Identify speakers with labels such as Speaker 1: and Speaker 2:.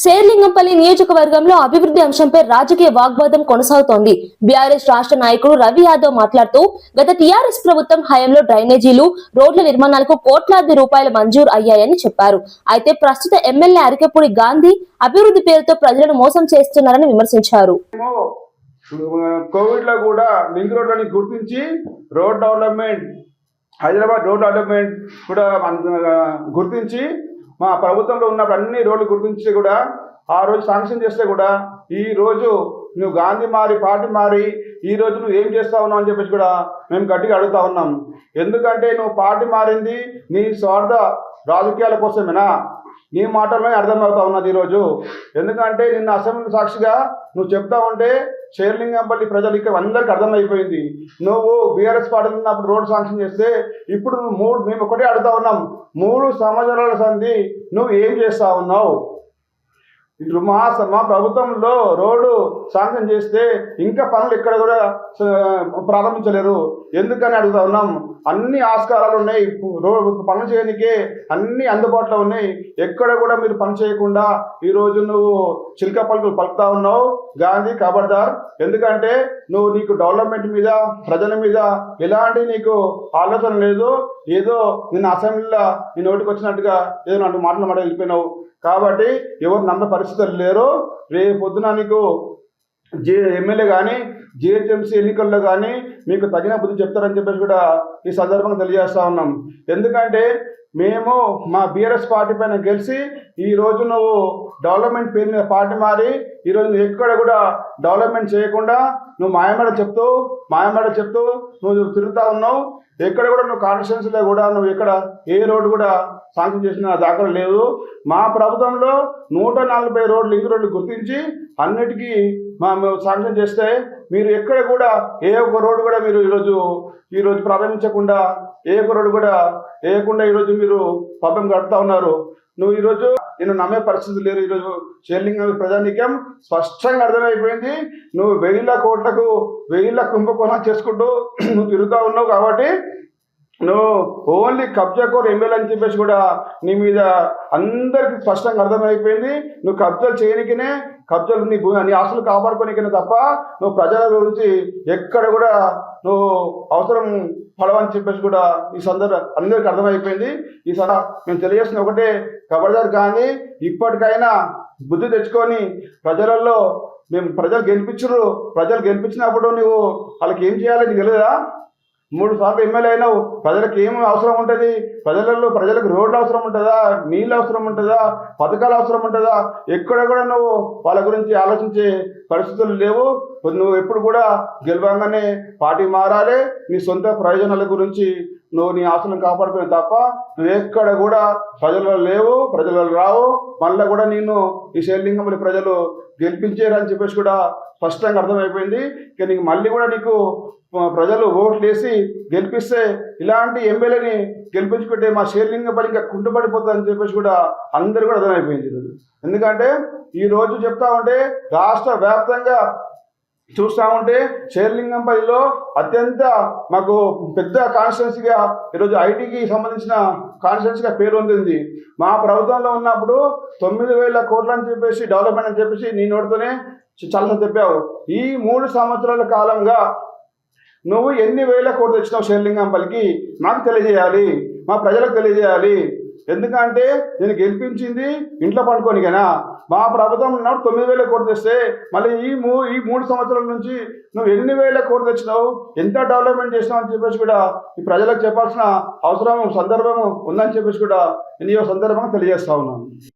Speaker 1: శేర్లింగంపల్లి నియోజకవర్గంలో అభివృద్ధి అంశంపై రాజకీయ వాగ్వాదం కొనసాగుతోంది. బీఆర్ఎస్ రాష్ట్ర నాయకుడు రవి యాదవ్ మాట్లాడుతూ గత టీఆర్ఎస్ ప్రభుత్వం హయాంలో డ్రైనేజీలు, రోడ్ల నిర్మాణాలకు కోట్లాది రూపాయలు మంజూరు అయ్యాయని చెప్పారు. అయితే ప్రస్తుత ఎమ్మెల్యే అరికెపూడి గాంధీ అభివృద్ధి పేరుతో ప్రజలను మోసం చేస్తున్నారని విమర్శించారు.
Speaker 2: కోవిడ్ లో కూడా లింక్ రోడ్లని గుర్తించి road development, Hyderabad road development కూడా గుర్తించి మా ప్రభుత్వంలో ఉన్నప్పుడు అన్ని రోడ్లు గుర్తించి కూడా ఆ రోజు శాంక్షన్ చేస్తే కూడా ఈ రోజు నువ్వు గాంధీ మారి పార్టీ మారి ఈ రోజు నువ్వు ఏం చేస్తా ఉన్నావు అని చెప్పేసి కూడా మేము గట్టిగా అడుగుతా ఉన్నాం. ఎందుకంటే నువ్వు పార్టీ మారింది నీ స్వార్థ రాజకీయాల కోసమేనా? నీ మాటల్లోనే అర్థమవుతా ఉన్నది ఈరోజు. ఎందుకంటే నిన్న అసెంబ్లీ సాక్షిగా నువ్వు చెప్తా ఉంటే శేర్లింగంపల్లి ప్రజలు ఇక్కడ అందరికీ అర్థమైపోయింది. నువ్వు బీఆర్ఎస్ పార్టీలో ఉన్నప్పుడు రోడ్ శాంక్షన్ చేస్తే ఇప్పుడు మేము ఒకటే అడుగుతా ఉన్నాం, 3 సంవత్సరాల సంధి నువ్వు ఏం చేస్తా ఉన్నావు? మా ప్రభుత్వంలో రోడ్డు శాంక్షన్ చేస్తే ఇంకా పనులు ఇక్కడ కూడా ప్రారంభించలేరు. ఎందుకని అడుగుతా ఉన్నాం. అన్ని ఆస్కారాలు ఉన్నాయి, పనులు చేయడానికే అన్ని అందుబాటులో ఉన్నాయి. ఎక్కడ కూడా మీరు పని చేయకుండా ఈరోజు నువ్వు చిలక పలుకులు పలుకుతా ఉన్నావు. గాంధీ ఖబర్దార్. ఎందుకంటే నీకు డెవలప్మెంట్ మీద, ప్రజల మీద ఎలాంటి నీకు ఆలోచన లేదు. ఏదో నిన్న అసెంబ్లీలో నీ నోటికి వచ్చినట్టుగా ఏదో నాటి మాటలు మాట వెళ్ళిపోయినావు. కాబట్టి ఎవరు నమ్మే పరిస్థితులు లేరు. రేపు పొద్దున నీకు ఎమ్మెల్యే కానీ జిహెచ్ఎంసీ ఎన్నికల్లో కానీ మీకు తగిన బుద్ధి చెప్తారని చెప్పేసి కూడా ఈ సందర్భంగా తెలియజేస్తా ఉన్నాం. ఎందుకంటే మేము మా బీఆర్ఎస్ పార్టీ పైన గెలిచి ఈరోజు నువ్వు డెవలప్మెంట్ పేరు మీద పార్టీ మారి ఈరోజు నువ్వు ఎక్కడ కూడా డెవలప్మెంట్ చేయకుండా నువ్వు మాయమాడ చెప్తూ నువ్వు తిరుగుతూ ఉన్నావు. ఎక్కడ కూడా నువ్వు కాన్స్టిట్యున్సీలో కూడా నువ్వు ఎక్కడ ఏ రోడ్డు కూడా శాంక్షన్ చేసిన దాఖలు లేదు. మా ప్రభుత్వంలో 140 రోడ్లు, లింక్ రోడ్లు గుర్తించి అన్నిటికీ శాంక్షన్ చేస్తే మీరు ఎక్కడ కూడా ఏ ఒక్క రోడ్డు కూడా మీరు ఈరోజు ప్రారంభించకుండా, ఏ ఒక్క రోడ్డు కూడా వేయకుండా ఈరోజు మీరు పాపం గడుపుతా ఉన్నారు. నువ్వు ఈరోజు నేను నమ్మే పరిస్థితి లేరు. ఈరోజు శేర్లింగం ప్రజానీకం స్పష్టంగా అర్థమైపోయింది. నువ్వు 1000 కోట్లకు 1000 కుంభకోణం చేసుకుంటూ నువ్వు తిరుగుతూ ఉన్నావు. కాబట్టి నువ్వు ఓన్లీ కబ్జాకోర్ ఎమ్మెల్యే అని చెప్పేసి కూడా నీ మీద అందరికీ స్పష్టంగా అర్థమైపోయింది. నువ్వు కబ్జాలు చేయనికినే, కబ్జాలు నీ ఆస్తులు కాపాడుకోనికనే తప్ప నువ్వు ప్రజల గురించి ఎక్కడ కూడా నువ్వు అవసరం పడవని చెప్పేసి కూడా ఈ అందరికీ అర్థమైపోయింది. ఈ మేము తెలియజేస్తున్న ఒకటే, ఖబర్దార్ కానీ ఇప్పటికైనా బుద్ధి తెచ్చుకొని ప్రజలలో ప్రజలు గెలిపించినప్పుడు నువ్వు వాళ్ళకి ఏం చేయాలో నీకు తెలియదా? 3 సార్లు ఎమ్మెల్యే అయినావు. ప్రజలకు ఏం అవసరం ఉంటుంది? ప్రజలకు రోడ్లు అవసరం ఉంటుందా? నీళ్ళు అవసరం ఉంటుందా? పథకాలు అవసరం ఉంటుందా? ఎక్కడ కూడా నువ్వు వాళ్ళ గురించి ఆలోచించే పరిస్థితులు లేవు. నువ్వు ఎప్పుడు కూడా గెలవంగానే పార్టీ మారాలి. నీ సొంత ప్రయోజనాల గురించి నువ్వు నీ ఆస్తులను కాపాడుకునే తప్ప నువ్వు ఎక్కడ కూడా ప్రజలలో లేవు, ప్రజలలో రావు. మళ్ళీ కూడా నేను ఈ శేర్లింగంపల్లి ప్రజలు గెలిపించారని చెప్పేసి కూడా స్పష్టంగా అర్థమైపోయింది. ఇక నీకు మళ్ళీ కూడా నీకు ప్రజలు ఓట్లు వేసి గెలిపిస్తే ఇలాంటి ఎమ్మెల్యేని గెలిపించుకుంటే మా శేర్లింగంపల్లి ఇంకా కుంటుపడిపోతుందని చెప్పేసి కూడా అందరూ కూడా అర్థమైపోయింది ఈరోజు. ఎందుకంటే ఈరోజు చెప్తా ఉంటే రాష్ట్ర వ్యాప్తంగా చూస్తూ ఉంటే శేర్లింగంపల్లిలో అత్యంత మాకు పెద్ద కాన్స్టిట్యున్సీగా ఈరోజు ఐటీకి సంబంధించిన కాన్స్టిట్యున్సీగా పేరు పొందింది. మా ప్రభుత్వంలో ఉన్నప్పుడు 9,000 కోట్లు అని చెప్పేసి డెవలప్మెంట్ అని చెప్పేసి నీ నోటితోనే చాలా చెప్పావు. ఈ 3 సంవత్సరాల కాలంగా నువ్వు ఎన్ని వేల కోట్లు తెచ్చినావు శేర్లింగంపల్లికి మాకు తెలియజేయాలి, మా ప్రజలకు తెలియజేయాలి. ఎందుకంటే నేను గెలిపించింది ఇంట్లో పండుకోనికేనా? మా ప్రభుత్వం 9,000 కోట్లు తెస్తే మళ్ళీ ఈ 3 సంవత్సరాల నుంచి నువ్వు ఎన్ని వేల కోట్లు తెచ్చినావు, ఎంత డెవలప్మెంట్ చేసినావు అని చెప్పేసి కూడా ఈ ప్రజలకు చెప్పాల్సిన అవసరం, సందర్భం ఉందని చెప్పేసి కూడా నేను ఈ సందర్భంగా తెలియజేస్తా ఉన్నాను.